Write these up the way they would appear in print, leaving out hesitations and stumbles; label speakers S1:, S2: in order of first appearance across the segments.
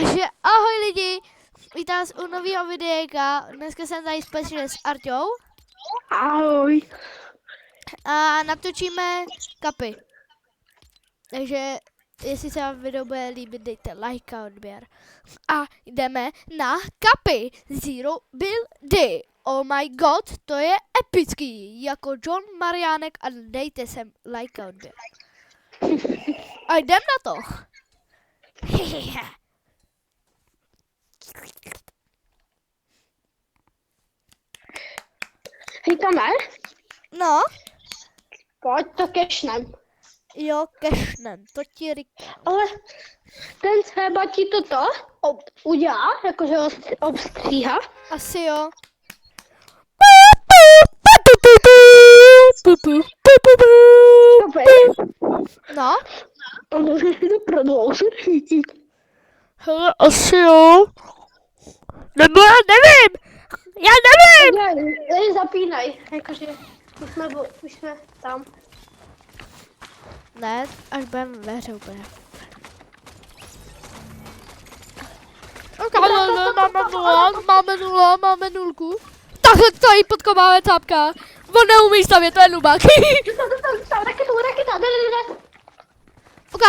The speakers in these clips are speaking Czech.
S1: Takže ahoj lidi, vítám vás u nového videa. Dneska jsem tady společně s Arťou.
S2: Ahoj.
S1: A natočíme kapy. Takže jestli se vám video bude líbit, dejte like a odběr. A jdeme na kapy. Zero buildy. Oh my god, to je epický. Jako John Mariánek a dejte sem like a odběr. A jdem na to.
S2: Říkáme?
S1: No,
S2: Pojď to kešnem.
S1: jo, kešnem, to ti říkám.
S2: Ale ten třeba ti toto udělá, jakože obstříhá.
S1: Asi jo.
S2: Super.
S1: No,
S2: A můžeš si to prodloužit.
S1: hele, asi jo. Nebo já nevím. Já nevím.
S2: Ne, zapínaj, jakože už jsme tam.
S1: Ne, až budeme ve hře úplně. Máme nulku. Takhle tady podkopáme cápka. On neumí stavět, to je nubák.
S2: Tam raketa, jde.
S1: Ok.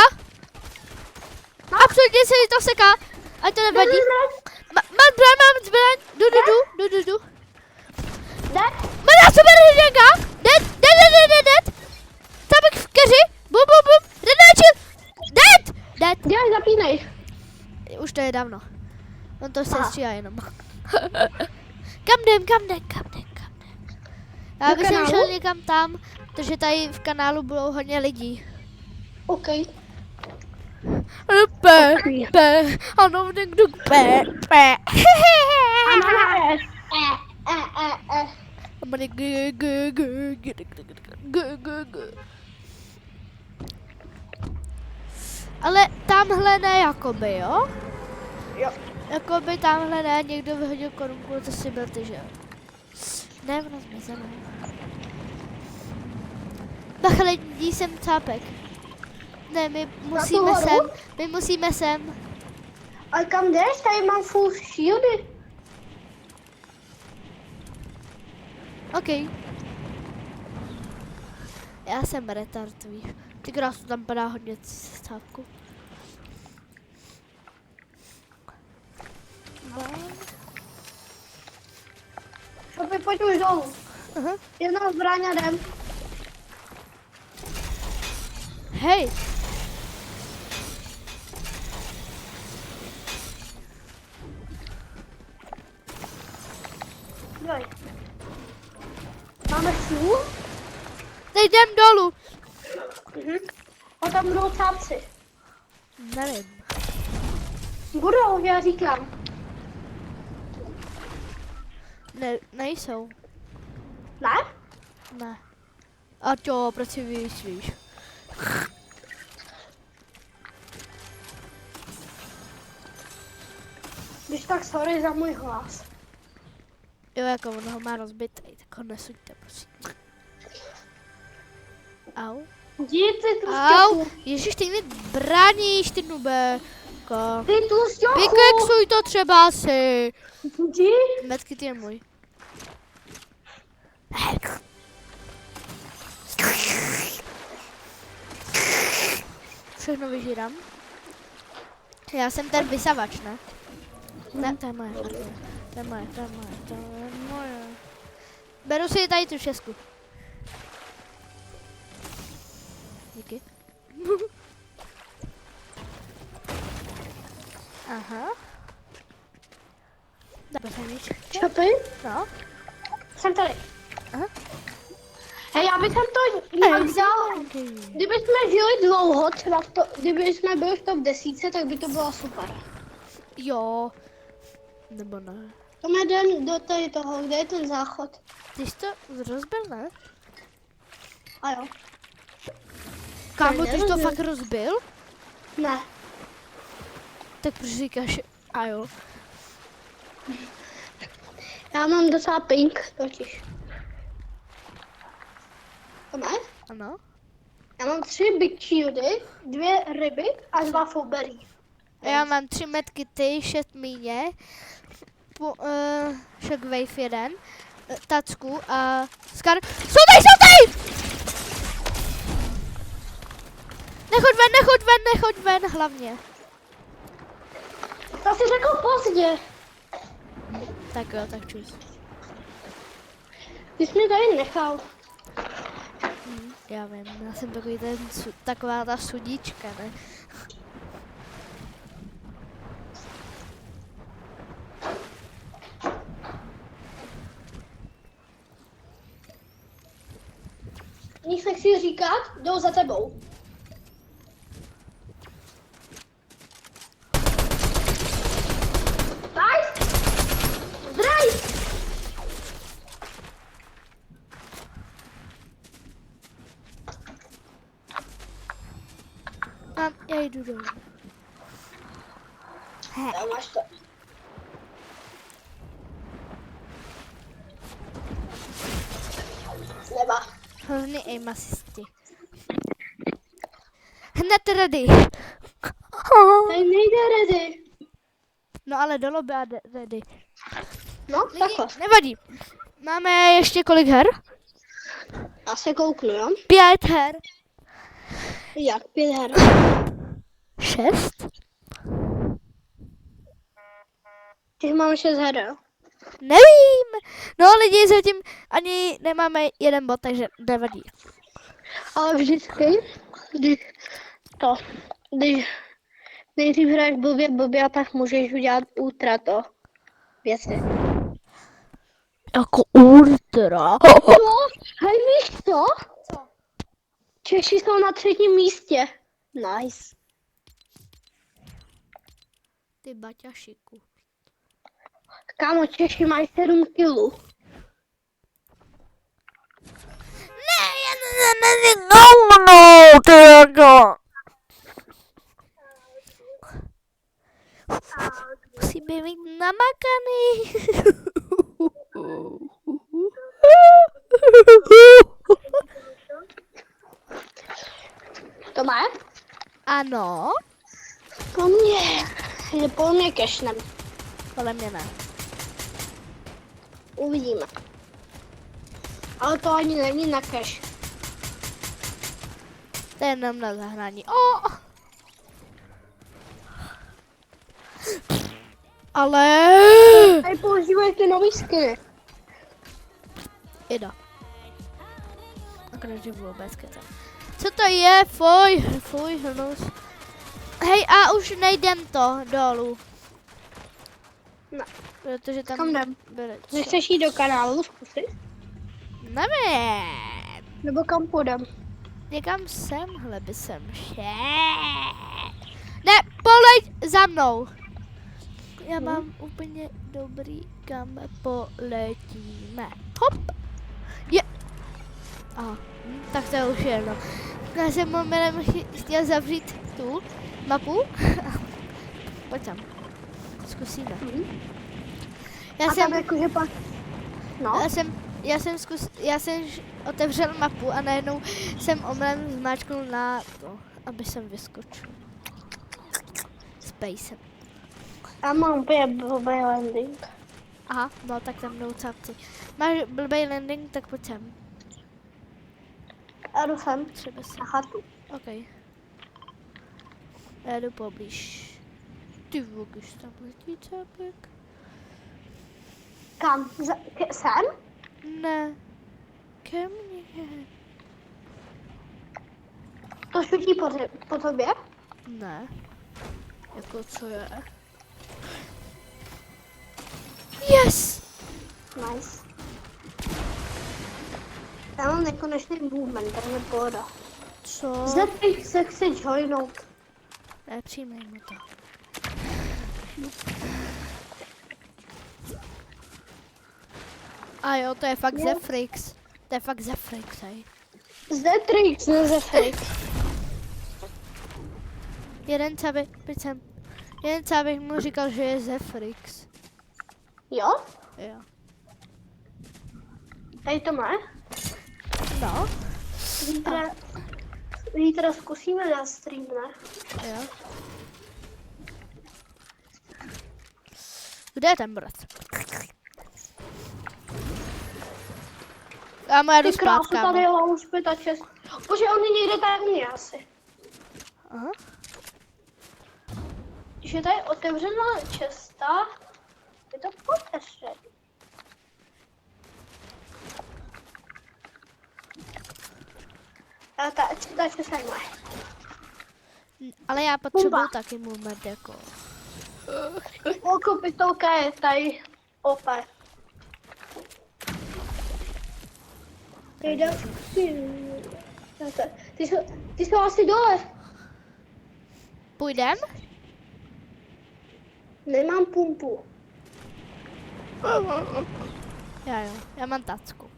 S1: Absolutně se mi to seká. Ať to nevadí. Mám zbraň. Jdu.
S2: Jde?
S1: Má na sebe hrdinka. Dead. Cápek v keři. Bum. Redáčil. Dead.
S2: Dělej, zapínej.
S1: Už to je dávno. On to se stříhá jenom. Kam jdem? Já
S2: Do
S1: bych
S2: kanálu?
S1: šel někam tam, protože tady v kanálu budou hodně lidí.
S2: OK.
S1: Ano, někdo pe. Ale tamhle ne, jakoby, jo?
S2: Jo.
S1: Jakoby tamhle ne, někdo vyhodil korunku, to si byl ty, že jo? Ne, ona zmizela. Bacha, lidí jsem cápek. Ne, my musíme sem.
S2: A kam jdeš? Tady mám full shieldy.
S1: OK. Já jsem retard, víš. Ty krásu, tam padá hodně cápku.
S2: Pojď už dolů.
S1: Aha.
S2: Jedna zbraň a jdem.
S1: Hej.
S2: Joj. Máme sůl?
S1: Teď jdem dolů.
S2: A tam budou cápci.
S1: Nevím.
S2: Budou, já říkám.
S1: Ne, nejsou.
S2: Ne?
S1: Ne. A čo, proč si vymyslíš?
S2: Když tak sorry za můj hlas.
S1: Jo, jako on ho má rozbitej, tak ho nesuďte, prosím. Au.
S2: Díky tu
S1: Au,
S2: stěchu.
S1: ježiš, ty mi bráníš, ty nubéko.
S2: Ty tu stěchu.
S1: Vykeksuj to třeba si.
S2: Jdi.
S1: Medkit je můj. Všechno vyžírám. Já jsem ten vysavač, ne? Ne, to je moje. To je moje. Beru si tady tu šestku. Díky. Aha. Dáme se víc.
S2: Čapy?
S1: No.
S2: Jsem tady.
S1: Aha.
S2: Hej, já bych to nějak vzal. Kdyby jsme žili dlouho, třeba kdyby jsme byli v top 10, tak by to bylo super.
S1: Jo. Nebo ne.
S2: To jdem do tady toho, kde je ten záchod.
S1: Ty jsi to rozbil, ne?
S2: A jo.
S1: Kámo, ty jsi to fakt rozbil?
S2: Ne.
S1: Tak proč říkáš, a jo.
S2: Já mám docela pink, totiž. To máš?
S1: Ano.
S2: Já mám 3 big shieldy, 2 ryby a 2 fobery.
S1: Já mám 3 medkity, 6 míně, shockwave 1, tacku a skar. Jsou tady! Nechoď ven, hlavně.
S2: To jsi řekl pozdě.
S1: Tak jo, tak čus.
S2: Ty jsi mě tady nechal.
S1: Já vím, já jsem taková ta sudíčka, ne?
S2: Nic nechci říkat, jdou za tebou. Nice! Drive!
S1: Já jdu dolů.
S2: Já máš to. Sleva.
S1: Hlavně aim asisti. Hned ready.
S2: Tady nejde ready.
S1: No ale do lobby a ready.
S2: No, takhle.
S1: Nevadí. Máme ještě kolik her?
S2: Já se kouknu, jo?
S1: 5 her.
S2: Jak 5 her?
S1: 6?
S2: Těch mám 6 her, jo?
S1: Nevím. No lidi, zatím ani nemáme jeden bod, takže nevadí.
S2: Ale vždycky, když nejdřív hraješ blbě, tak můžeš udělat ultra to věci.
S1: Jako ultra.
S2: No, hej, víš co?
S1: Co?
S2: Češi jsou na 3. místě. Nice.
S1: Ty baťašiku.
S2: Kámo, Češi mají 7 kilů.
S1: Ne, no, ty jako. Musíme být namakaný.
S2: To má?
S1: Ano,
S2: Po mně kešnem.
S1: podle mě ne.
S2: Uvidíme. Ale to ani není na cash.
S1: To je jenom na zahrání. Oh! Ale...
S2: Tady používají ty nový skiny.
S1: Jdo. Akorát, že vůbec kecám. Co to je? Fuj, hnus. Hej, a už nejdem to dolů.
S2: Ne.
S1: Protože tam
S2: Kam jdem?
S1: byly.
S2: Nechceš jít do kanálu zkusit?
S1: Nevím.
S2: Nebo kam půjdem?
S1: Někam semhle by sem šel. Ne, poleď za mnou. Já mám úplně dobrý, kam poletíme. Hop. Je. Aha, tak to je už jedno. Já jsem momentem chtěl zavřít tu mapu. Pojď tam. Zkusíme.
S2: A tam jakože pak... No.
S1: Já jsem otevřel mapu a najednou jsem omylem zmáčknul na to, aby jsem vyskočil. Spacem.
S2: Já mám úplně blbý landing.
S1: Aha, no tak tam jdou capci. Máš blbej landing, tak pojď sem.
S2: Já jdu sem.
S1: Třeba sem.
S2: Na chatu.
S1: OK. Já jdu poblíž. Ty vůbec tam letí capek.
S2: Kam? Sem?
S1: Ne. Ke mně.
S2: To šutí po tobě?
S1: Ne. Jako co je? Yes!
S2: Nice. Já mám nekonečný movement, takže pohoda.
S1: Co?
S2: Zde se chci joinout.
S1: Ne, přijmej mu to. A jo, to je fakt
S2: Jo.
S1: Zefrix. To je fakt Zefrix, hej.
S2: Zde Trix, ne Zefrix.
S1: Jeden cabek, pojď sem. Jeden cabek mu říkal, že je Zefrix.
S2: Jo?
S1: Jo.
S2: Tady to má.
S1: No,
S2: Zítra zkusíme dát stream, ne?
S1: jo. Kde je ten brat? Kámo, já jdu
S2: Ty krásu,
S1: zpát,
S2: tady
S1: kámo.
S2: je už 5 a 6. Bože, on je někde tady u mě asi.
S1: Aha.
S2: Když je tady otevřená cesta, je to potešení. A ta cesta je moje.
S1: Ale já potřebuju
S2: Pumpa.
S1: taky moment, jako.
S2: Okupitelka je tady opět. Ty jsou asi dole.
S1: Půjdem?
S2: Nemám pumpu.
S1: Já mám tacku.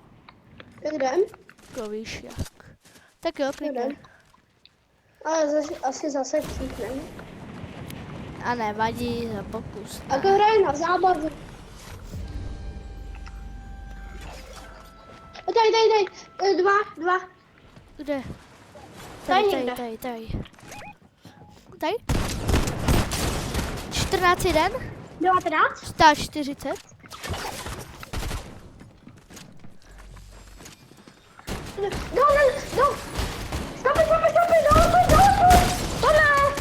S2: Jdem?
S1: To víš jak. Tak jo,
S2: Jdem.
S1: pěkně.
S2: Ale asi zase všichni.
S1: A nevadí, za pokus.
S2: A to hraje na zábavu. Tady, dva.
S1: Kde?
S2: Tady
S1: Tady.
S2: někde.
S1: Tady? 14 jeden?
S2: 19?
S1: Stá 40.
S2: No. Stopy, tohle.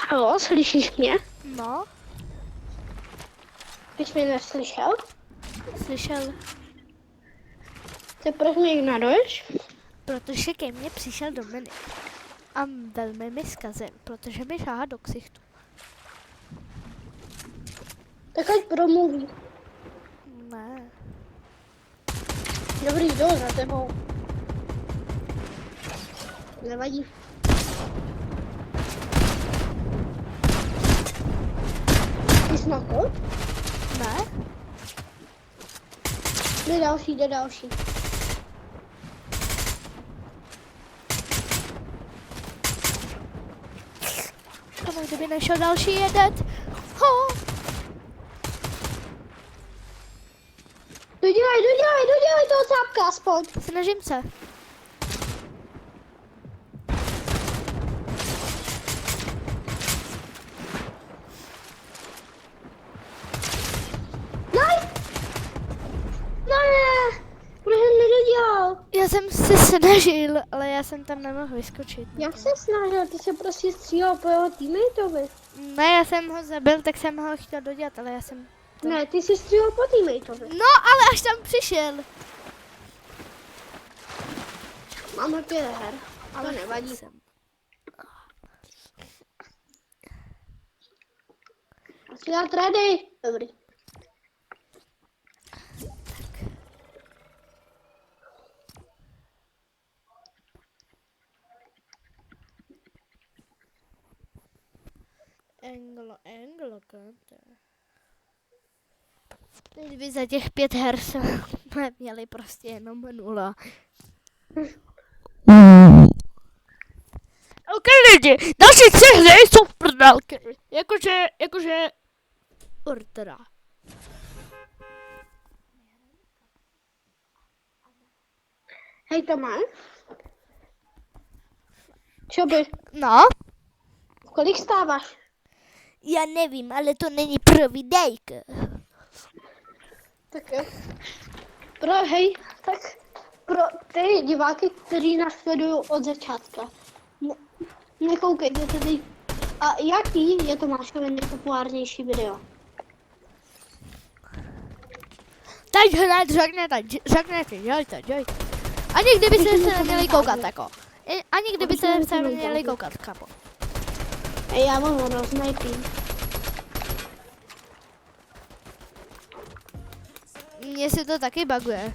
S2: Halo, slyšíš mě?
S1: No,
S2: Teď mě neslyšel?
S1: slyšel.
S2: Tak proč mě ignoruješ?
S1: Protože ke mně přišel Dominik. A velmi mi zkazil, protože mi šáhá do ksichtu.
S2: Tak ať promluví.
S1: Ne.
S2: Dobrý, jdu za tebou. Nevadí. Ty jsi na to?
S1: Ne?
S2: Jde další.
S1: Tomu kdyby nešel další jedet. Ho!
S2: Dodělej toho cápka aspoň.
S1: Snažím se.
S2: Ne, proč jsem nedodělal?
S1: Já jsem se snažil, ale já jsem tam nemohl vyskočit.
S2: Jak se snažil, ty se prostě střílel po jeho teammateovi.
S1: Ne, já jsem ho zabil, tak jsem ho chtěl dodělat, ale já jsem...
S2: Ne, ty jsi střílel po teammateovi.
S1: No, ale až tam přišel.
S2: Máme 5 her, ale nevadí.
S1: Jsem.
S2: Asi dát ready. Dobrý.
S1: Anglo, kdyby za těch 5 her jsme měli prostě jenom 0. OK lidi, naši 3 hry jsou prdelky. Jakože... Ordera.
S2: Hej Tomáš. Čo by?
S1: No,
S2: Kolik stáváš?
S1: já nevím, ale to není pro videjka.
S2: Tak jo. Pro ty diváky, kteří nás sledují od začátka. Nekoukejte tady. A jaký je Tomášovi nejpopulárnější video?
S1: Teď hned řekněte, dělejte. Ani kdybyste se neměli koukat, jako. Ani kdybyste se neměli koukat, kapo.
S2: Hej, já mám hrozný tým.
S1: Mně se to taky buguje.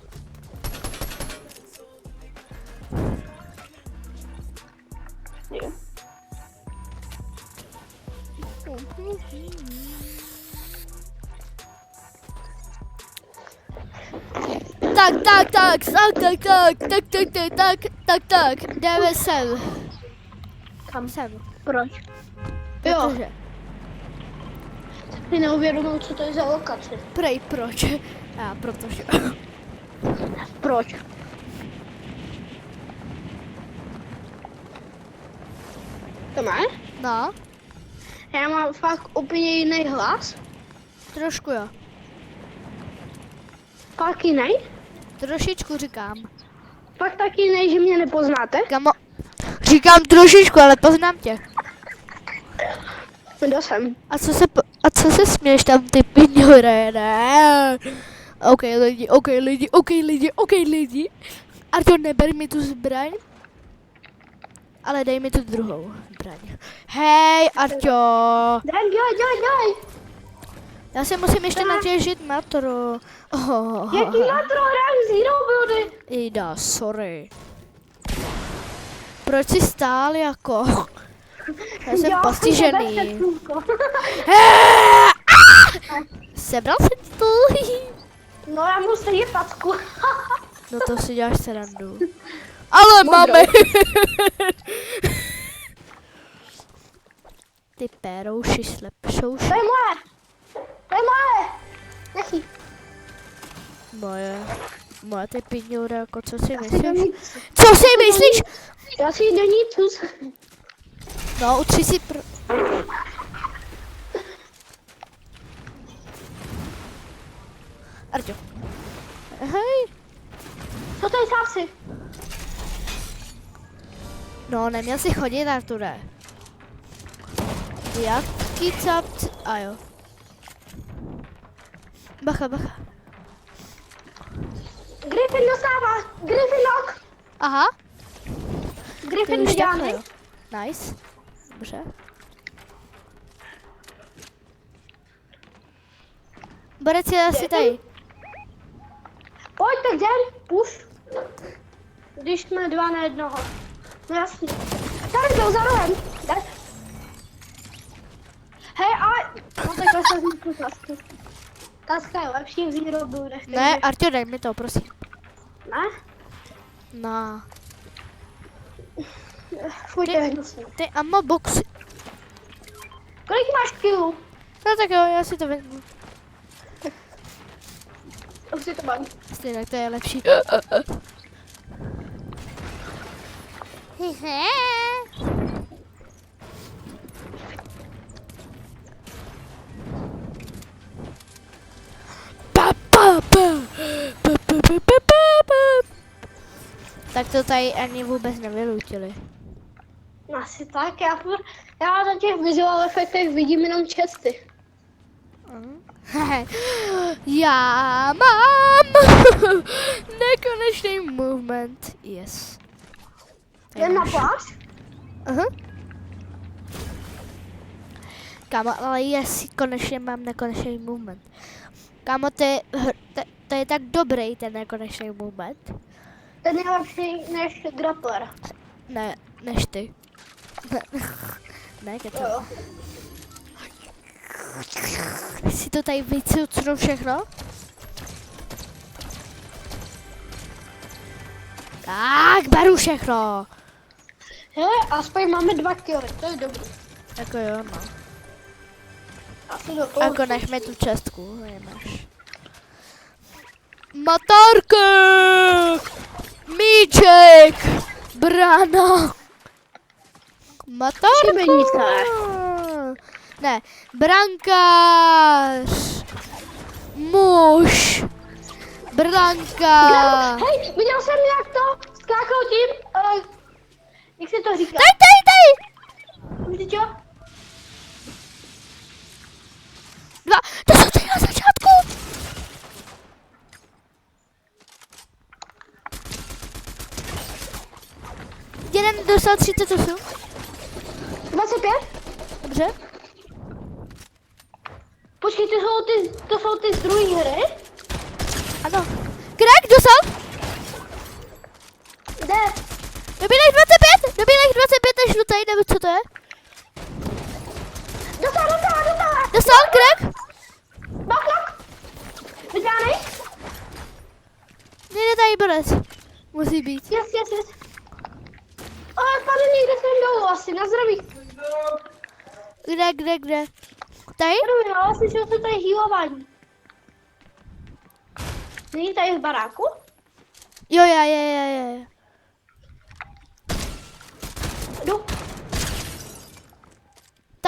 S2: Jo.
S1: Tak, jdeme sem.
S2: Kam?
S1: Sem,
S2: Proč? Jo,
S1: protože,
S2: ty neuvědomil, co to je za lokaci.
S1: proč? Protože.
S2: Proč? To máš?
S1: No,
S2: Já mám fakt úplně jiný hlas.
S1: trošku jo.
S2: Fakt jiný.
S1: Trošičku říkám.
S2: Fakt tak jiný, že mě nepoznáte.
S1: Kamo, říkám trošičku, ale poznám tě.
S2: Kdo jsem?
S1: A co se směješ tam, ty piňore, ne? OK lidi. Arťo, neber mi tu zbraň, ale dej mi tu druhou zbraň. Hej, Arťo.
S2: Dělej.
S1: Já se musím ještě natěžit matro.
S2: Jaký matro, hrám Zero Buildy.
S1: Ida, sorry. Proč jsi stál jako? Já jsem postižený. Sebral jsem ti to?
S2: No já mu stejně packu.
S1: No to si děláš srandu. Ale máme. Ty pérouši slepšouši.
S2: To je moje. Nechy.
S1: Moje ty piňure, jako co si myslíš? Co si myslíš?
S2: Já si do ní cus.
S1: No, utři si Arťo. Hej.
S2: Co to je sásy?
S1: No, neměl jsi chodit, Arture. Jaký capt? A jo. Bacha.
S2: Griffin dostává. Griffin knock.
S1: Aha.
S2: Griffin
S1: už takhle,
S2: vydělaný.
S1: jo. Nice. Dobře. Borec je asi tady.
S2: Pojď, tak jdem. Puš. Když jsme 2 na 1. No jasně. Tady byl za rohem. Jde. Hej, ale... No takhle se zmítnu tasku. Taska je lepší v Zero Buildech.
S1: Ne, Arťo, dej mi to, prosím.
S2: Ne?
S1: No.
S2: Fuj, to je hnusný.
S1: Ty ammo boxy.
S2: Kolik máš killů?
S1: No tak jo, já si to vezmu.
S2: Už si to baví.
S1: Stejně, to je lepší. Tak to tady ani vůbec nevylutili.
S2: Asi tak, já na těch visual efektech vidím jenom česty.
S1: Já mám nekonečný movement. Yes.
S2: Jen na pláž?
S1: Aha. Kámo, ale yes, konečně mám nekonečný movement. Kámo, to je tak dobrý ten nekonečný movement.
S2: Ten je lepší než grappler.
S1: Ne, než ty. Ne, keco.
S2: Jo.
S1: Si to tady vycucnu všechno? Tak, beru všechno.
S2: Hele, aspoň máme 2 killy, to je dobrý.
S1: Jako jo, no.
S2: Asi do
S1: Jako nechme tu čestku, nemáš. Motorka! Míček! Brana! Motorka!
S2: Šibenice.
S1: Ne, brankář! Muž! Branka!
S2: Hej, viděl jsem jak to skákal tím, jak se to říká?
S1: Tady!
S2: Víte čo?
S1: Dva, to jsou ty na začátku! Jeden dostal 38.
S2: 25?
S1: Dobře.
S2: Počkej, to jsou ty z druhé hry?
S1: Ano. Crack dostal?
S2: Kde?
S1: Dobílej 25 až do tady, nebo co to je?
S2: Dostal!
S1: Dostal, crack?
S2: Knock! Vydělanej?
S1: Nejde tady borec. Musí být.
S2: Yes. Ale tady někde jsem dolů asi, na zdraví.
S1: Kde? Tady?
S2: Dobrý, ale slyšel jsem tady healování. Není tady v baráku?
S1: Jo, je.
S2: Jdu.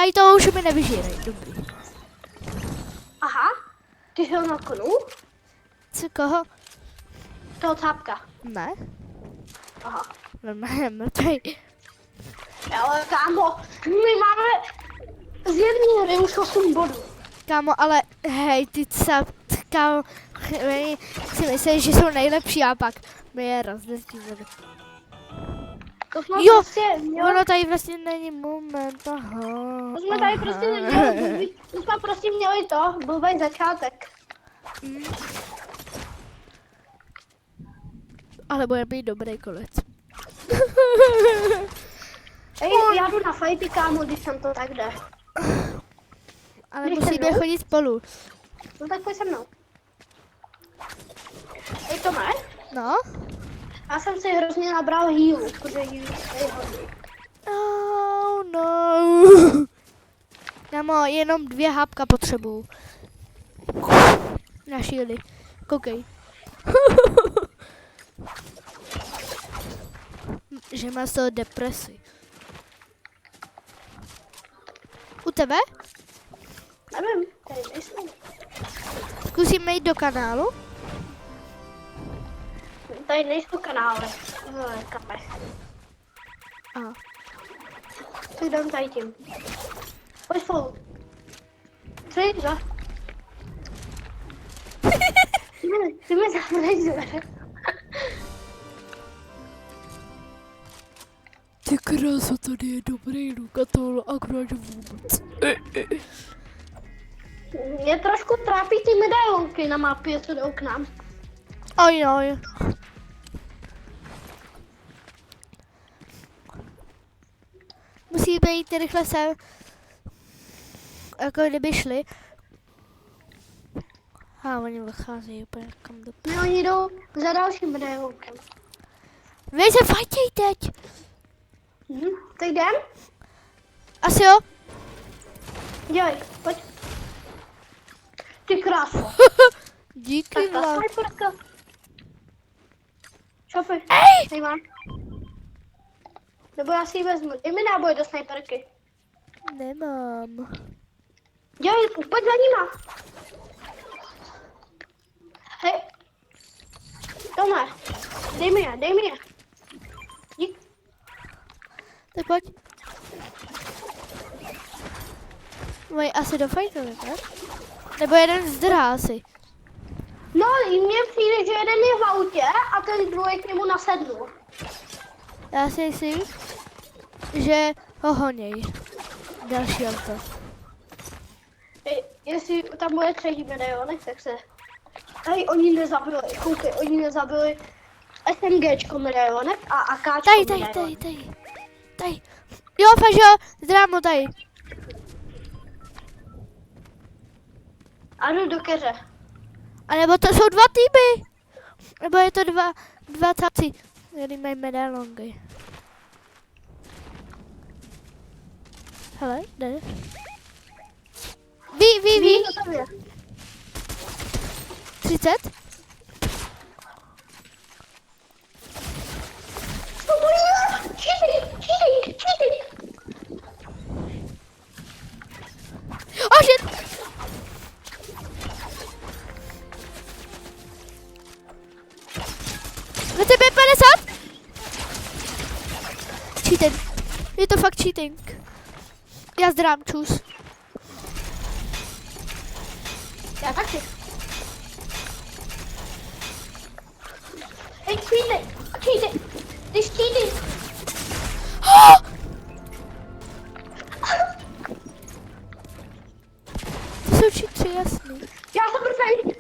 S1: tady toho už mi nevyžírej, dobrý.
S2: Aha, ty jsi ho naknul?
S1: Co, koho?
S2: Toho cápka.
S1: Ne?
S2: Aha.
S1: Normálně mrtvej.
S2: Ale kámo, my máme z jedné hry už 8 bodů.
S1: Kámo, ale hej, ty kámo, oni si myslí, že jsou nejlepší a pak my je rozdezdívali.
S2: To jsme
S1: Jo,
S2: prostě měli,
S1: ono tady vlastně není moment, aha.
S2: to jsme tady prostě neměli, to jsme prostě měli to, blbej začátek.
S1: Ale bude být dobrý konec.
S2: Ej, já jdu na fajty, kámo, když tam to tak jde.
S1: Ale
S2: Jdeš se
S1: musíme
S2: mnou?
S1: chodit spolu.
S2: No tak pojď se mnou. Ej, Tome,
S1: No?
S2: já jsem si hrozně nabral healu, protože heal je hodný.
S1: Oh no. Kámo, jenom 2 hápka potřebuju. Na shieldy. Koukej. Že má z toho depresi. U tebe?
S2: Nevím, tady nejsem.
S1: Zkusíme jít do kanálu.
S2: Tady nejsou kanály. Kape.
S1: Aha.
S2: Tak jdem tady tím. Pojď spolu. 3, 2. Ty mi zavřeš dveře.
S1: Ty krása, tady je dobrý Luka, tohle akorát vůbec.
S2: Mě trošku trápí ty medailonky na mapě, co jdou k nám.
S1: Oj. Musíme jít rychle sem. Jako kdyby šli. A oni vycházejí úplně kam do...
S2: No, oni jdou za dalším medailonkem.
S1: Vy se fajtěj teď!
S2: Tak jdem?
S1: Asi jo?
S2: Dělej, pojď. Ty kráso.
S1: Díky
S2: Tak ta
S1: vám.
S2: sniperka. Šopy.
S1: Ej!
S2: Tady mám. Nebo já si ji vezmu. Dej mi náboj do sniperky.
S1: Nemám.
S2: Dělej, pojď za nima. Hej. Tome, dej mi je. Dík.
S1: Tak pojď. Mají asi do fajtu, ne? Nebo jeden zdrhá asi.
S2: No, mně přijde, že jeden je v autě a ten druhý k němu nasednul.
S1: Já si myslím, že ho honěj. Další auto.
S2: Jestli tam bude třetí medailonek, tak se... Hej, oni nezabili, koukej, oni nezabili SMGčko medailonek a AKčko medailonek.
S1: Tady. Jo, fakt jo, zdrámo tady.
S2: A jdu do keře.
S1: A nebo to jsou 2 týmy. Nebo je to dva capci, který mají medailonky. Hele, jde. Ví.
S2: Co tam je?
S1: 30?
S2: Co to je? Cheating!
S1: Oh shit! Na tebe 50? Cheating. Je to fakt cheating. Já zdrám, čus.
S2: Já taky. Hej, cheating! Ty jsi cheating!
S1: To jsou cheatři, jasný.
S2: Já jsem první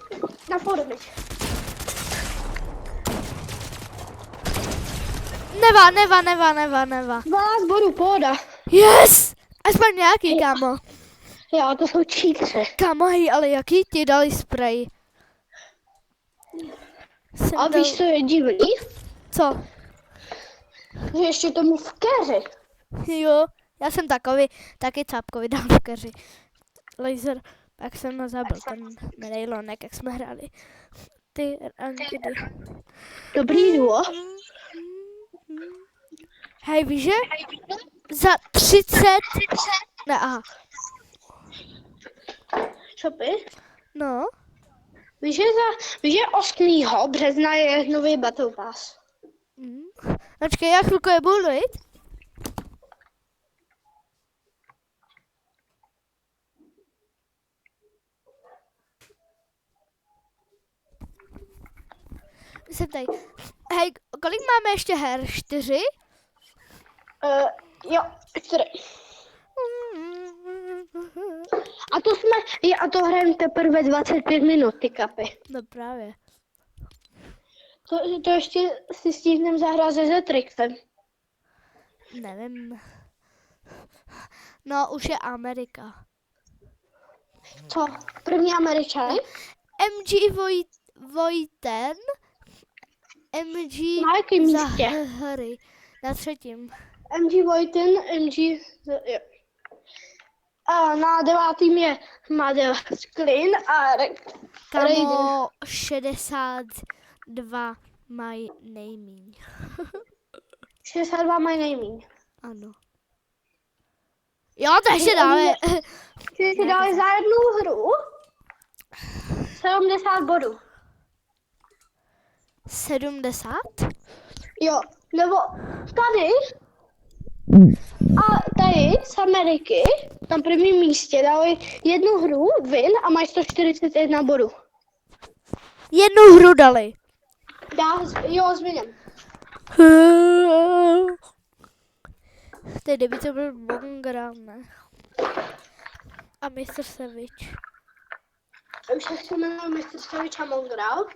S2: na fóru.
S1: Neva.
S2: 12 bodů, pohoda.
S1: Yes! Aspoň nějaký, kámo.
S2: Jo, to jsou cheatři.
S1: Kámo, hej, ale jaký ti dali spray?
S2: A víš, co je divný?
S1: Co?
S2: Že ještě tomu v keři.
S1: Jo, já jsem taky cápkovi dal do keři. Laser, jak jsem ho zabil, ten medailonek, jak jsme hráli. Ty angidy.
S2: Dobrý duo.
S1: Hej, víš, že za 30 Ne, aha.
S2: Shopy.
S1: No.
S2: Víš, že 8. března je nový Battle Pass.
S1: Počkej, já chvilku je budu dojít. Jsem tady. Hej, kolik máme ještě her? 4?
S2: Jo, 4. A to hrajeme teprve 25 minut, ty kapy.
S1: No právě.
S2: To ještě si stihneme zahrát se Zetrixem.
S1: Nevím. No, už je Amerika.
S2: Co? První Američany?
S1: MG Vojten. MG
S2: Na jakém
S1: za
S2: místě?
S1: hry. Na 3.
S2: MG Vojten, MG... Jo. A na 9. je Mother Sklin a Raiden.
S1: Kamo 62 my naming.
S2: 62 my naming.
S1: Ano. Jo, to ještě dáme.
S2: Že si dali za jednu hru 70 bodů.
S1: 70?
S2: Jo, nebo tady a tady z Ameriky, na prvním místě, dali jednu hru, win a mají 141 bodů.
S1: Jednu hru dali.
S2: Jo, s winem.
S1: Tedy by to byl Bongram, ne? A Mr. Savage.
S2: Už se jmenuje Mr. Savage a Mongrel.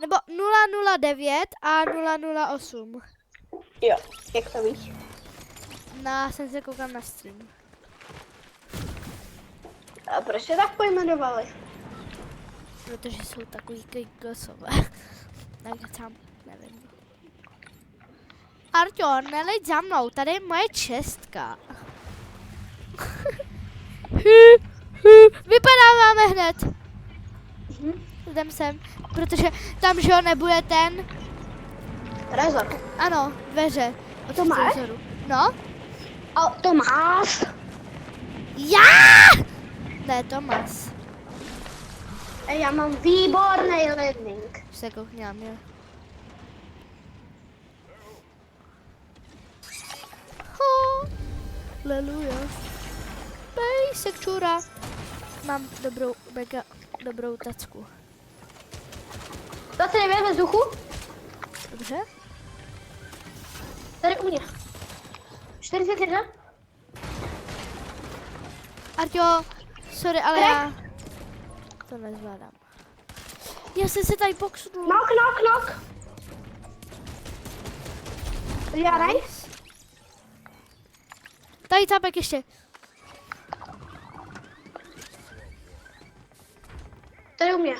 S1: Nebo 009 a 008.
S2: Jo, jak to víš?
S1: Jsem se koukal na stream.
S2: A proč se tak pojmenovali?
S1: Protože jsou takový kejkosové. Tak sám nevím. Arťo, neleď za mnou, tady je moje 6. Vypadáváme hned. Jdem sem, protože tam, že nebude ten...
S2: Rezor.
S1: Ano, dveře. Od
S2: To máš?
S1: trezoru. No?
S2: A to máš?
S1: Já! Ne, Tomas.
S2: Já mám výborný landing.
S1: Už se koukňám, jo. Leluja. Bejsek čura. Mám mega dobrou tacku.
S2: 29 ve vzduchu?
S1: Dobře?
S2: Tady u mě. 41?
S1: Arťo, sorry, ale já to nezvládám. Já jsem se tady boxnul.
S2: Knock. Já
S1: Nice. Tady tápek ještě.
S2: Tady u mě.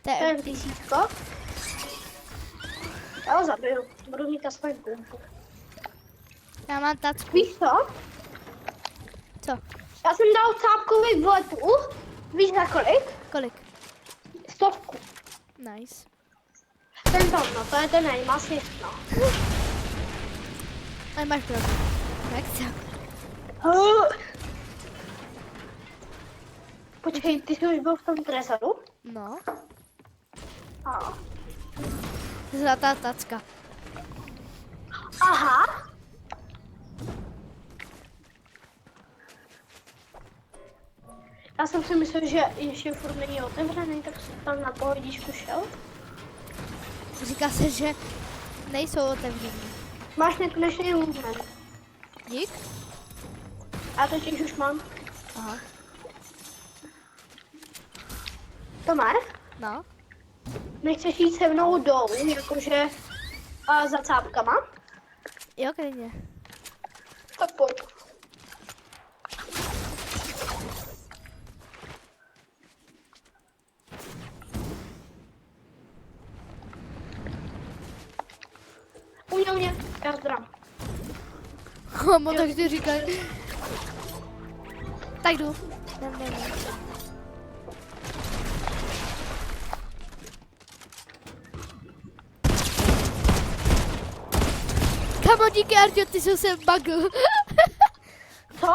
S1: To je
S2: To je tisícko. Já ho zabiju. Budu mít aspoň půlku.
S1: Já mám tacku.
S2: Víš co?
S1: Co?
S2: Já jsem dal cápkovi botu. Víš za kolik?
S1: Kolik?
S2: 100.
S1: Nice.
S2: No, to je ten nejmasný, no.
S1: Ale máš pravdu. Nechci.
S2: Počkej, ty jsi už byl v tom trezoru?
S1: No.
S2: A.
S1: Zlatá tacka.
S2: Aha. Já jsem si myslel, že ještě furt není otevřený, tak jsem tam na pohodičku šel.
S1: Říká se, že nejsou otevřený.
S2: Máš nekonečný movement.
S1: Dík?
S2: Já totiž už mám.
S1: Aha.
S2: Tomáš,
S1: No.
S2: nechceš jít se mnou dolů, jakože za cápkama?
S1: Jo, klidně.
S2: Tak pojď. U mě, já zdrám.
S1: Kámo, tak ty říkaj. Tak jdu. Ne. Kamo, díky Arťo, ty jsi se bugl.
S2: Co?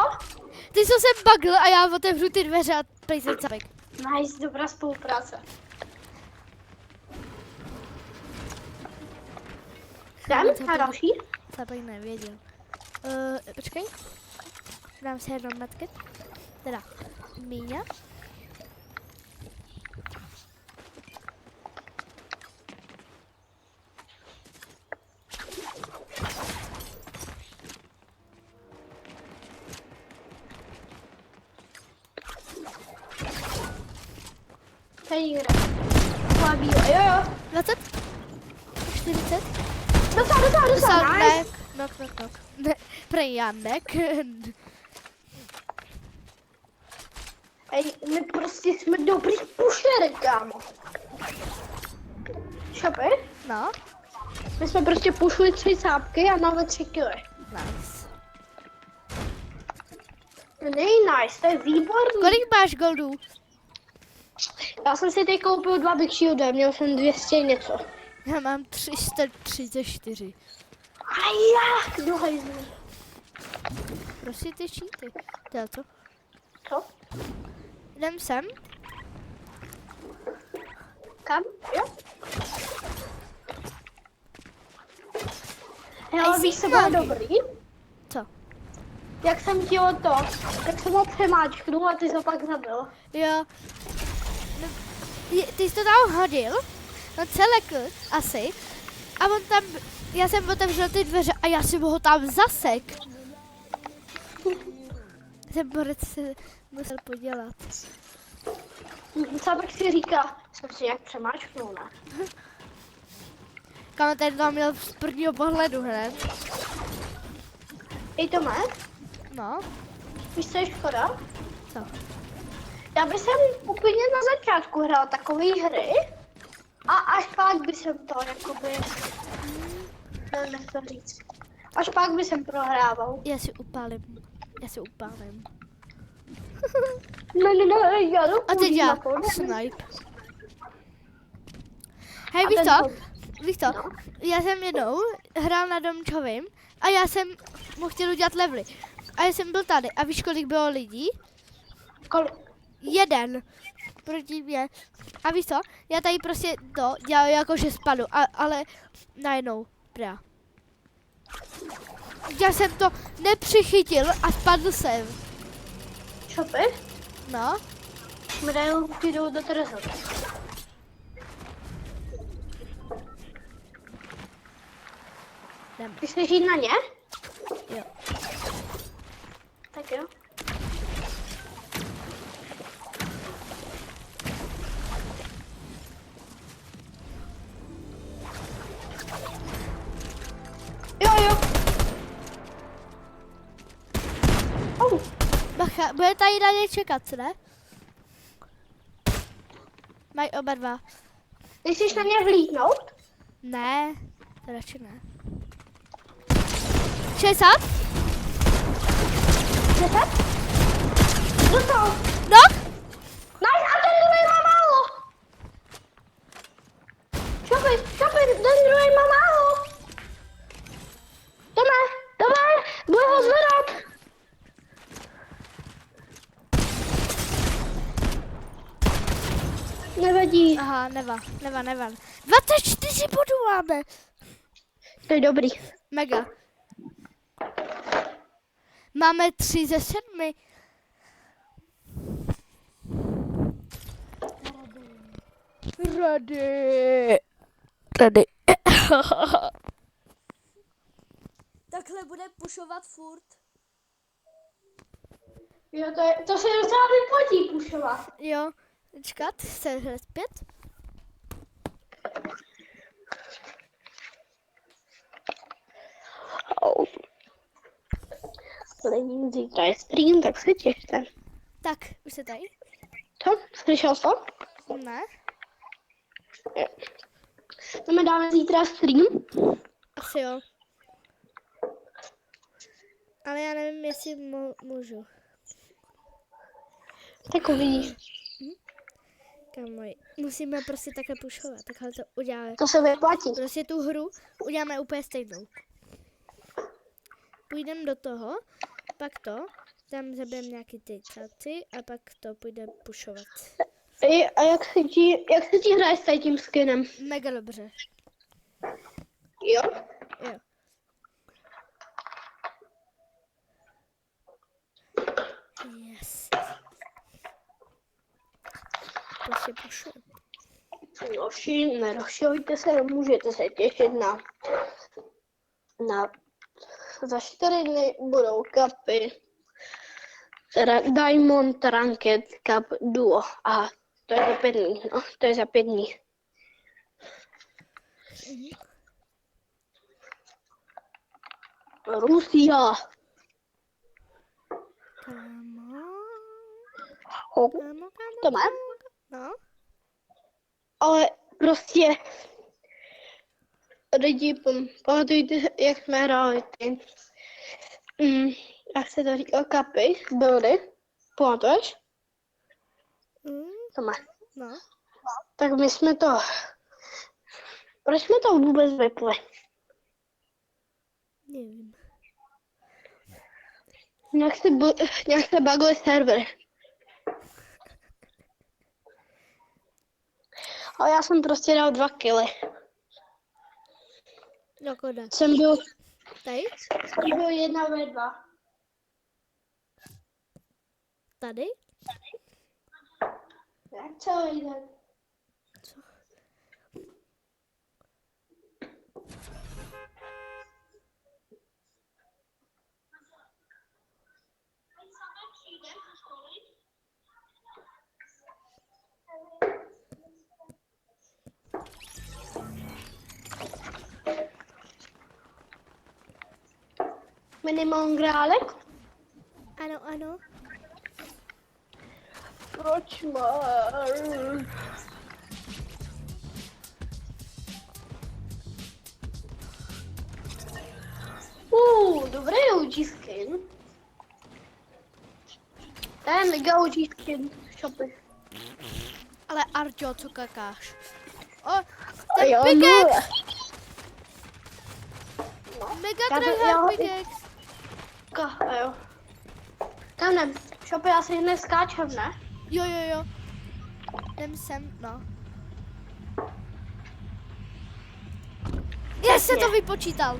S1: Ty jsi se bugl a já otevřu ty dveře a prej se capek.
S2: Nice, dobrá spolupráce. Dám na další?
S1: Capek nevěděl. Počkej. Dám si jenom medkit. Teda, míňa.
S2: Tady hra. Slabý, jo.
S1: 20? 40?
S2: Dostal, nice.
S1: Nok. Ne, prej Janek.
S2: Ej, my prostě jsme dobrý pušery, kámo. Šape?
S1: No,
S2: My jsme prostě pušili 3 sápky a máme 3 kily.
S1: nice.
S2: Nice, to je výborný.
S1: Kolik máš goldů?
S2: Já jsem si teď koupil 2 Big Shieldy, měl jsem 200 něco.
S1: Já mám 334.
S2: A jak? Do hajzlu.
S1: Prostě ty cheaty. To je co?
S2: Co?
S1: Jdem sem.
S2: Kam? Jo? Hele, víš, co bylo dobrý?
S1: Co?
S2: Jak jsem ti to, tak jsem ho přemáčknul a ty jsi ho pak zabil.
S1: Jo. No, ty jsi to tam hodil, no celé asi, a on tam, já jsem otevřel ty dveře a já jsem ho tam zasek. Ten borec se musel podělat.
S2: Co pak si říká, jsem si jak přemáčknul, ne?
S1: Kam ten tam měl z prvního pohledu hned.
S2: Ej, Tome,
S1: No,
S2: víš, co je škoda?
S1: co?
S2: Já bych jsem úplně na začátku hrál takové hry a až pak by jsem to jakoby, nechci říct, až pak by jsem prohrával.
S1: Já si upálím.
S2: Ne, já jdu
S1: A teď já, snipe. Hej, víš co? Já jsem jednou hrál na Domčovým a já jsem mu chtěl udělat levely. A já jsem byl tady a víš, kolik bylo lidí? Jeden proti mě. A víš co? Já tady prostě to dělal jako, že spadl, ale najednou, prá. Já jsem to nepřichytil a spadl jsem.
S2: Šopy?
S1: No,
S2: Medailu ty jdou do Terezu.
S1: jdeme.
S2: Ty chceš jít na ně?
S1: Jo.
S2: Tak jo. Jo.
S1: Bacha, bude tady na ně čekat, ne? Mají oba dva.
S2: Ty chceš na ně vlítnout?
S1: Ne, to radši ne. 60?
S2: 10? Dostal.
S1: No?
S2: Nice, a ten druhý má málo. Šopy, ten druhý má málo. Jdeme, bude ho zvedat. Nevadí.
S1: Aha, neva. 24 bodů máme.
S2: To je dobrý.
S1: Mega. Máme 3 ze 7. Ready. Takhle bude pušovat furt.
S2: Jo, to se docela vyplatí pušovat.
S1: Jo, počkat, se hned zpět.
S2: Není zítra je stream, tak se těšte.
S1: Tak, už se tady?
S2: Co? Slyšel jsi to?
S1: Ne.
S2: My dáme zítra stream.
S1: Asi jo. Ale já nevím, jestli můžu.
S2: Tak uvidíš.
S1: Kamoj, musíme prostě takhle pušovat, takhle to uděláme.
S2: To se vyplatí.
S1: Prostě tu hru uděláme úplně stejnou. půjdeme do toho, pak to, tam zabijeme nějaký ty katy a pak to půjde pušovat.
S2: A jak se ti hraje s tady tím skinem?
S1: Mega dobře.
S2: Jo?
S1: Jo. Yes. Prostě pušujem.
S2: Nerozšilujte se, můžete se těšit na za 4 dny budou kapy. Teda Diamond, Ranked, Cup, Duo. A to je za 5 dní, no, to je za 5 dní. Rusia. To má?
S1: No.
S2: Ale prostě lidi, pamatujte, jak jsme hráli ty, jak se to říká, kapy, buildy, pamatuješ? To má.
S1: No.
S2: Tak my jsme to, proč jsme to vůbec vypli?
S1: Nevím.
S2: Nějak se bugly server. Ale já jsem prostě dal 2 killy.
S1: Dokoda.
S2: Jsem byl
S1: Tady?
S2: 1v2.
S1: Tady?
S2: Jak celý den.
S1: Co?
S2: Minimum grálek?
S1: Ano, ano.
S2: Proč máš? Dobrý OG skin. To je mega OG skin shopy.
S1: Ale Arťo, co kakáš? O, ten
S2: Jo,
S1: pickaxe!
S2: No.
S1: Mega
S2: Já to- já
S1: tryhard
S2: ho-
S1: pickaxe!
S2: Jo. Kam jdem? Shopy asi neskáčem, ne?
S1: Jo, jo, jo. Jdem sem, no. Já se to vypočítal.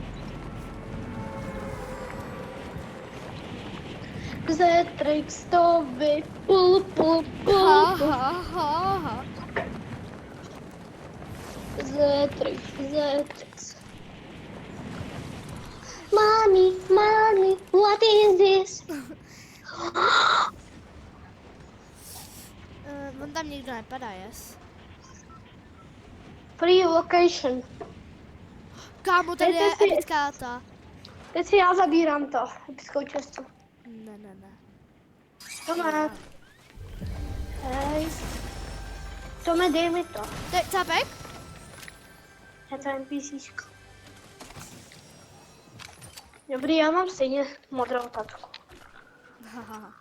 S2: Zetrix to pul.
S1: Ha, ha, ha, ha.
S2: Zetrix. Mommy, what is this?
S1: On tam nikdo nepadá, yes?
S2: Free location.
S1: Kámo, tady je
S2: Dejte si-
S1: epická ta.
S2: Teď si já zabírám to, epickou čestu.
S1: Ne, ne, ne.
S2: Tome. Hej. Tome, dej mi to.
S1: To je capek?
S2: Je to NPCčko. Dobrý, já mám stejně modrou tatku.
S1: Haha.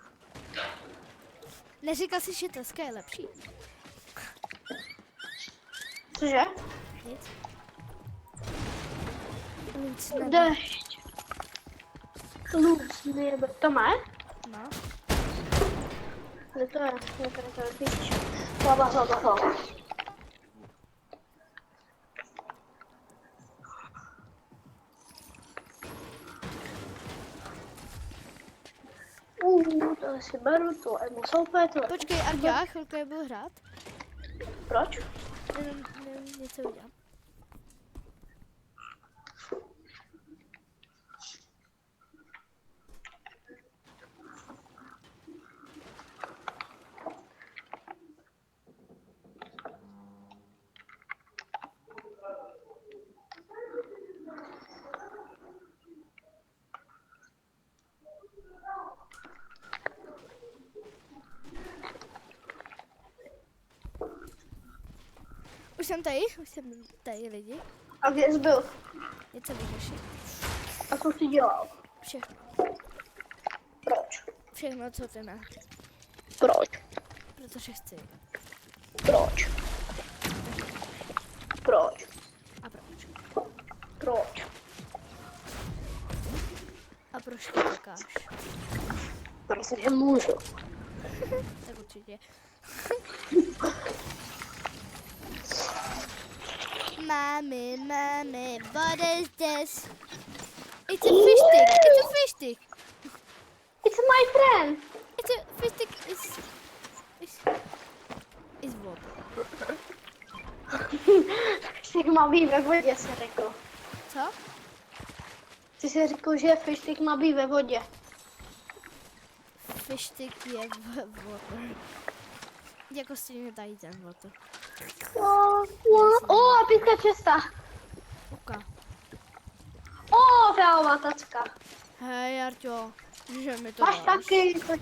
S1: Neříkal jsi, že Teska je lepší?
S2: Cože?
S1: Nic. Nic ne.
S2: Dešť. Luz, nebe. To má?
S1: No.
S2: Kde to je? Kde to je? Píš. Hlava. To si beru, to je soupé, to je...
S1: Počkej, Arťo, já chvilku je budu hrát.
S2: Proč?
S1: Jenom něco udělám. Už jsem tady lidi.
S2: A kde jsi byl?
S1: Něco vyřešit.
S2: A co jsi dělal?
S1: Všechno.
S2: Proč?
S1: Všechno, co ty ne.
S2: Proč?
S1: Protože chci.
S2: Proč? Proč?
S1: A proč?
S2: Proč?
S1: A proč? už to čekáš.
S2: Protože můžu.
S1: Tak určitě. Mommy, what is this? It's a fish stick. It's a fish stick.
S2: It's my friend.
S1: It's a fish stick. Is what?
S2: Sigma ví ve vodě, se řekl.
S1: Co?
S2: Ty jsi řekl, že fish stick má být ve vodě.
S1: Fish stick je v water. Jako stejně tady ten water.
S2: A píska česta.
S1: Uka.
S2: Fialová tacka.
S1: Hej, Jarťo, že mi to
S2: Máš
S1: dáš?
S2: taky, tak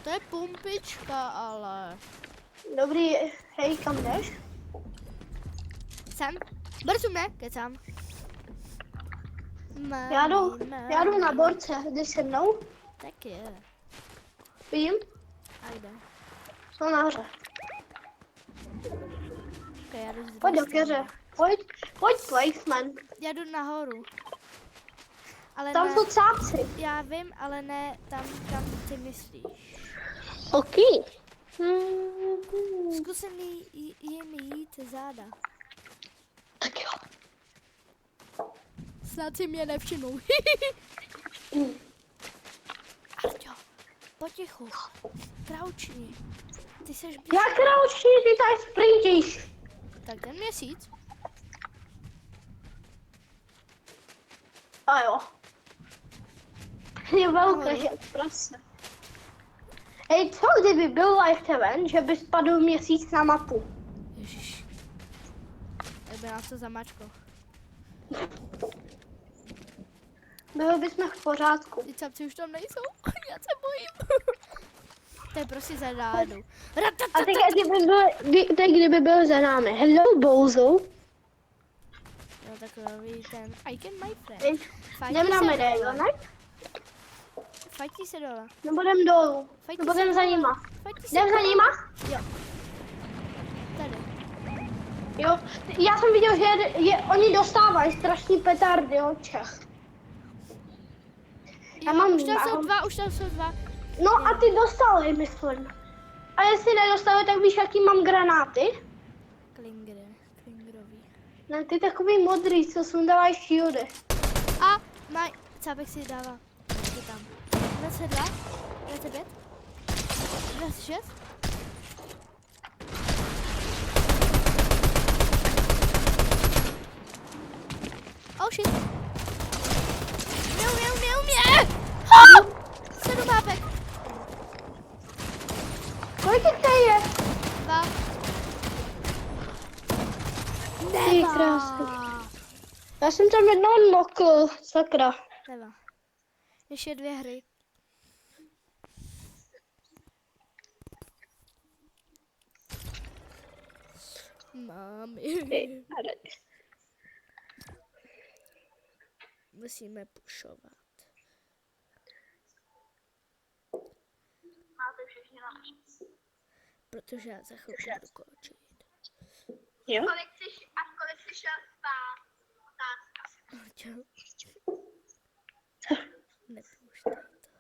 S1: To je pumpička, ale...
S2: dobrý, hej, kam jdeš?
S1: Sem? Brzu mě, kecám.
S2: Já jdu na borce, jdeš se mnou?
S1: Tak je.
S2: Vím,
S1: A jde.
S2: jsou nahoře.
S1: Okay, já jdu z
S2: Pojď
S1: druhé
S2: do keře,
S1: strany.
S2: pojď placement.
S1: Já jdu nahoru. Ale
S2: Tam
S1: ne,
S2: jsou cápci.
S1: já vím, ale ne tam, kam ty myslíš.
S2: OK.
S1: Zkusím jim jít záda.
S2: Tak jo.
S1: Snad si mě nevšimnou. Arťo, potichu. Kraučni. Ty seš blíž.
S2: Já kroučí, ty tady sprintíš.
S1: Tak ten měsíc.
S2: A jo. Je velké, že prase. Hej, co kdyby byl live event, že by spadl měsíc na mapu?
S1: Ježiš. Tak by nás to zamačko.
S2: Bylo bychom v pořádku.
S1: Ty capci už tam nejsou. Já se bojím. To je prostě za rádu.
S2: A teď kdyby byl za námi. Hello, Bozo.
S1: Jo, takový ten I can my friend.
S2: Hej, jdem na medaile, ne?
S1: Fajtí se dole.
S2: Nebo jdem dolů.
S1: Fajtí
S2: Nebo
S1: se
S2: jdem za
S1: dole.
S2: nima.
S1: Fajtí se
S2: Jdem za
S1: dole.
S2: nima?
S1: Jo. Tady.
S2: Jo. Já jsem viděl, že oni dostávají strašný petardy od Čech. Já
S1: Jo,
S2: mám
S1: už tam jsou
S2: mám-
S1: dva, už tam jsou dva.
S2: No a ty dostali, myslím. A jestli nedostali, tak víš, jaký mám granáty?
S1: Klingerový.
S2: Ne, ty takový modrý, co sundávají shieldy.
S1: A maj, cápek si dává. Je tam. 22, 25, 26. Oh shit. Neumě. 7 hápek.
S2: Kolik jich tady je?
S1: 2.
S2: Ty krásný. Já jsem tam jednou nokl, sakra.
S1: Neva. Ještě 2 hry. Mami. Musíme pušovat.
S2: Máte všichni na
S1: Protože já za chvilku budu končit.
S2: Jo? Kolik jsi šel spát? Otázka.
S1: Čo? Nepouštěj to.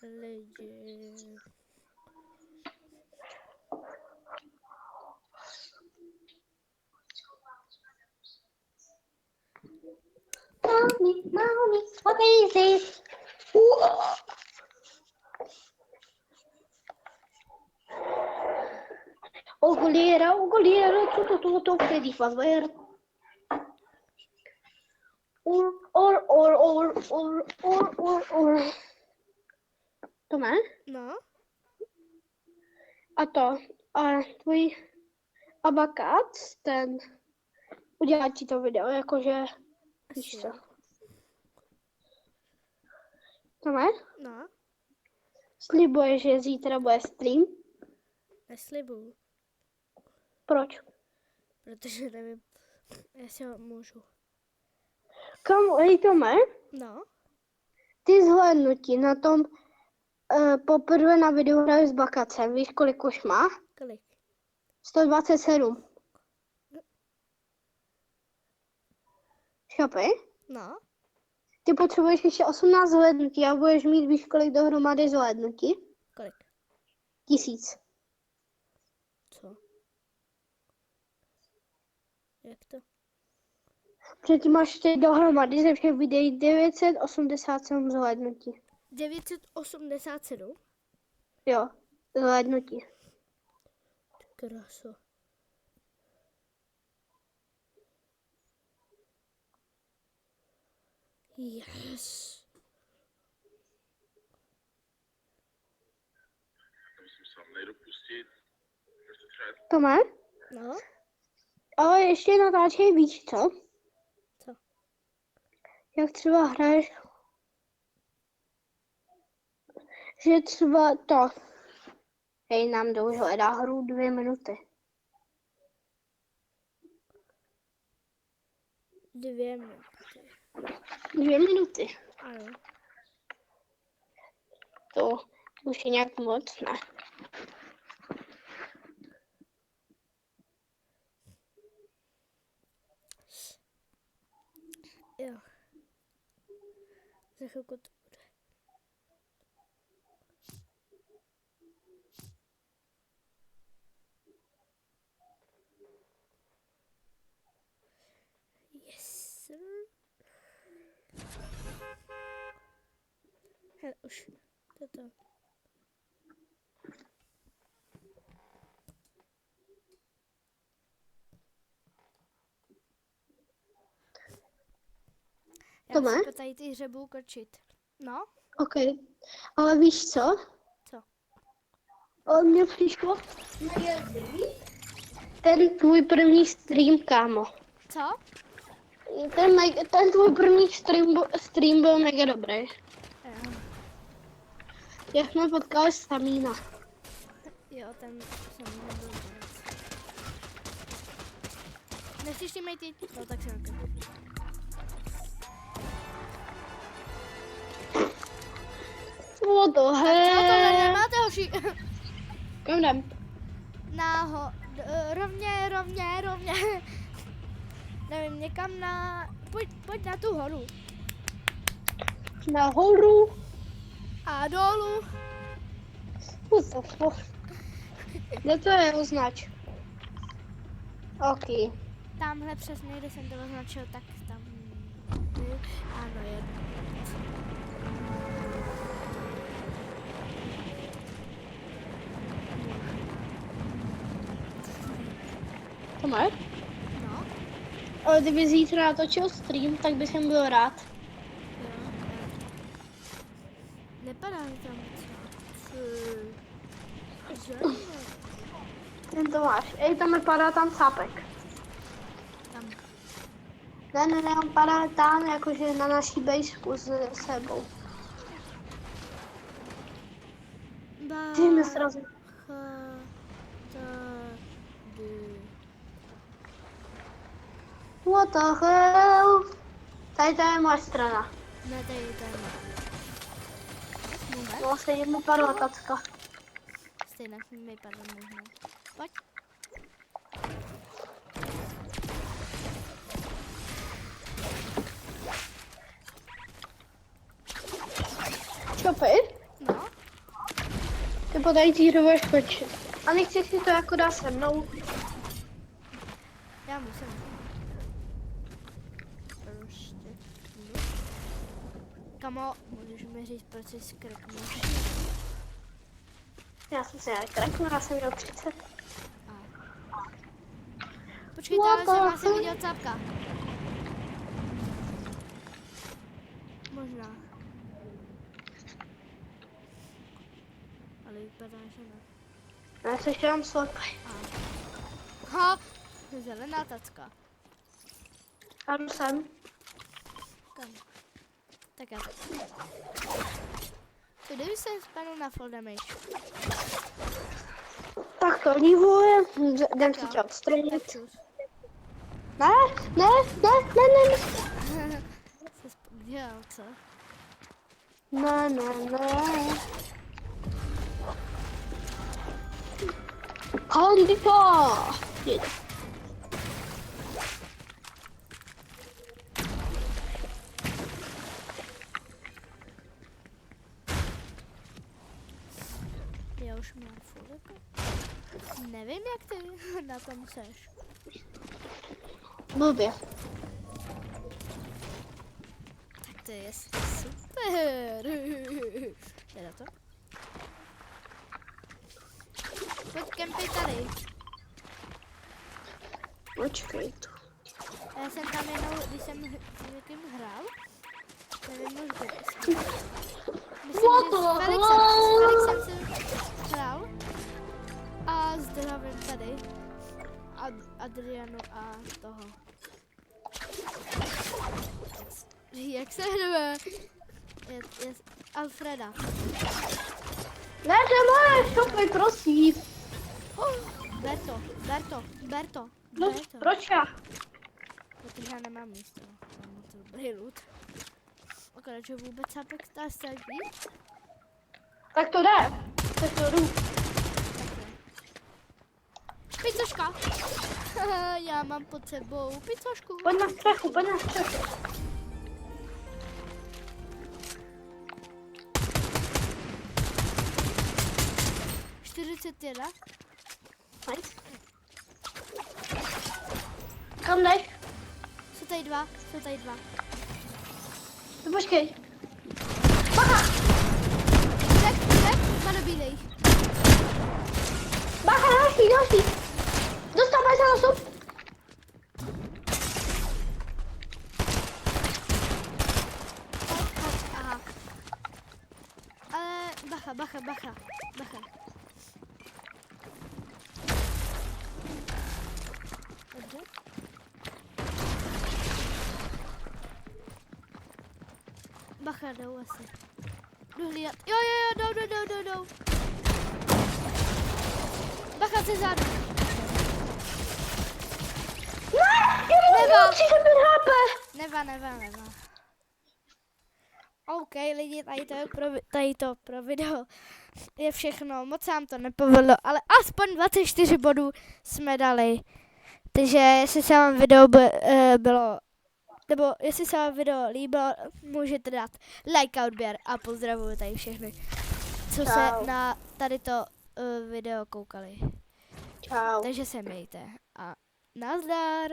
S1: Lidi.
S2: Mommy, what is this? O goleiro, tu, Freddy Fazbear. Or. Tome?
S1: No,
S2: A tvůj abakát, ten udělá ti to video, jakože, víš co. Tome?
S1: no,
S2: Slibuje, že zítra bude stream?
S1: neslibuju.
S2: Proč?
S1: Protože nevím, jestli ho můžu.
S2: Hej Tome,
S1: No,
S2: ty zhlédnutí na tom poprvé na videu hraju s Bakacem, víš kolik už má?
S1: kolik?
S2: 127. Šopy?
S1: No,
S2: Ty potřebuješ ještě 18 zhlédnutí a budeš mít, víš, kolik dohromady zhlédnutí?
S1: kolik?
S2: 1000.
S1: Co? Jak to?
S2: Protože ty máš teď dohromady ze všech videí 987 zhlédnutí.
S1: 987?
S2: Jo, zhlédnutí.
S1: Kráso. Yes.
S3: Musím se vám nedopustit. Prostě třeba
S2: Tome?
S1: No,
S2: Ale ještě natáčej víš, co?
S1: co?
S2: Jak třeba hraješ, že třeba to. Hej, nám jdou, že hledá hru 2 minuty.
S1: 2 minuty.
S2: 2 minuty.
S1: Ano.
S2: To už je nějak moc, ne?
S1: Jo. Za chvilku to bude. Yes, sir. Hele, už. Toto. Já
S2: Tome?
S1: si po tady ty hře budu krčit. No?
S2: OK. Ale víš co?
S1: Co?
S2: Ale mně přišlo ten tvůj první stream, kámo.
S1: Co?
S2: Ten tvůj první stream byl mega dobrý.
S1: Jo,
S2: Jak jsme potkali Samína.
S1: jo, ten jsem nebyl vůbec. Nechceš ty mít? No tak jsem to.
S2: Co to,
S1: Co tohle nemáte, hoši?
S2: Kam jdem?
S1: Rovně. Nevím, někam na... Pojď na tu horu.
S2: Nahoru.
S1: A dolů.
S2: What the fuck? Kde to je označ? OK.
S1: Tamhle přesně, kde jsem to označil, tak tam... Ano, je.
S2: Tome?
S1: No,
S2: Ale kdyby zítra natočil stream, tak bych byl rád.
S1: jo. Nepadá mi tam co.
S2: Ten to máš. Ej, tam padá tam sápek.
S1: Tam.
S2: Ne, on padá tam, jakože na naší bejsku s sebou. Ty mi srazil. What the hell? Tady to je moje strana.
S1: Ne, tady je ten. Moment.
S2: No, stejně mi padla tacka.
S1: Stejně mi padl možná. Pojď.
S2: Čopy?
S1: No,
S2: Ty podají týrové škoči. A nechceš si to jako dát se mnou?
S1: já musím. Prostě. Kamo, můžeš mi říct, proč jsi skrknul?
S2: Já jsem se nekraknul, já jsem měl 30.
S1: Počkejte, ale jsem asi viděl cápka. Možná. Ale vypadá, že ne.
S2: Já se ještě mám slepej.
S1: Ha! Zelená tacka.
S2: A jdu sem.
S1: Kam? Tak já tak. Co kdyby se spadl na full damage?
S2: Tak to nivuje, jdem si tě odstranit.
S1: Čus.
S2: Ne.
S1: Se spoddělal, co?
S2: Ne. Handika! Jde.
S1: už mám furt jako... Nevím, jak ty na tom seš.
S2: Blbě.
S1: Tak to je super. Teda to? Pojď kempej tady.
S2: Počkej tu.
S1: Já jsem tam jednou, když jsem s někým hrál, nevím už kde jsem. Myslím, že s Felixem jsem hrál a zdravím tady Adrianu a toho. Jak se jmenuje? Je Alfreda.
S2: Ne, to je moje, šopej, prosím.
S1: Berto.
S2: Proč já?
S1: Protože já nemám místo. Mám to dobrý loot. Akorát, že vůbec Apex Stars sedí.
S2: Tak to jde. Tak to jdu.
S1: Pizzoška! Já mám pod sebou pizzošku.
S2: Pojď na střechu, pojď na střechu.
S1: Čtyřicet jedna.
S2: Nice. Kam jdeš?
S1: Jsou tady dva.
S2: No počkej.
S1: Tak, má dobílej.
S2: Bacha, další. Dostávaj se na sup.
S1: Aha. Ale bacha. Dobře. Bacha, jdou asi. Jdu hlídat. Jo, jdou. Bacha se zádu.
S2: Neva. 35 HP.
S1: Neva. OK, lidi, tady to pro video je všechno. Moc nám to nepovedlo, ale aspoň 24 bodů jsme dali. Takže jestli se vám video bylo, nebo jestli se vám video líbilo, můžete dát like a odběr a pozdravuju tady všechny, co se na tady to video koukali.
S2: Čau.
S1: Takže se mějte a nazdar.